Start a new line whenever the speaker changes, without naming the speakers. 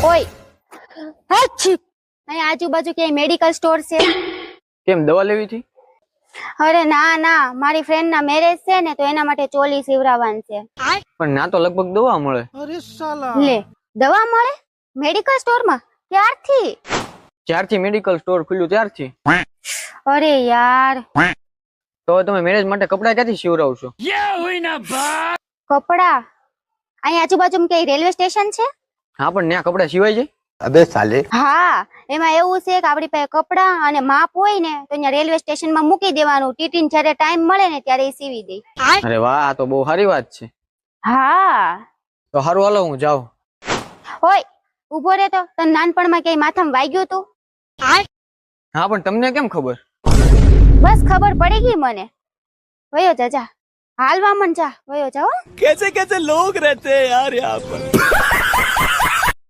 ઓય હાછી અહીં આજુબાજુ ક્યાંય મેડિકલ સ્ટોર છે?
કેમ દવા લેવી હતી?
અરે ના ના, મારી ફ્રેન્ડ ના મેરેજ છે ને, તો એના માટે ચોલી સીવરાવવાની છે.
પણ ના તો લગભગ દવા મળે.
લે, દવા મળે મેડિકલ સ્ટોર માં? ક્યારથી?
જ્યારથી મેડિકલ સ્ટોર ખુલ્યું ત્યારથી.
અરે યાર,
તો તમે મેરેજ માટે કપડા ક્યાંથી સીવડાવશો?
કપડા અહીં આજુબાજુમાં કઈ રેલવે સ્ટેશન છે?
હા પણ ત્યાં કપડા સિવાય જાય?
अबे साले
હા, એમાં એવું છે કે આપણી પાસે કપડા અને માપ હોય ને તો અહીંયા રેલવે સ્ટેશન માં મૂકી દેવાનું. ટીટીને જ્યારે ટાઈમ મળે ને ત્યારે એ સીવી દે.
અરે વાહ, આ તો બહુ સારી વાત છે.
હા.
તો સારું હાલો હું જાઉં.
ઓય ઉભો રે, તો તને નાનપણમાં ક્યાંય માથામાં વાગ્યું તું?
હા પણ તમને કેમ ખબર?
બસ ખબર પડી ગઈ મને. વયો જા જા, હાલવા મન જા, વયો જા હો.
कैसे कैसे लोग रहते हैं यार यहाँ पर।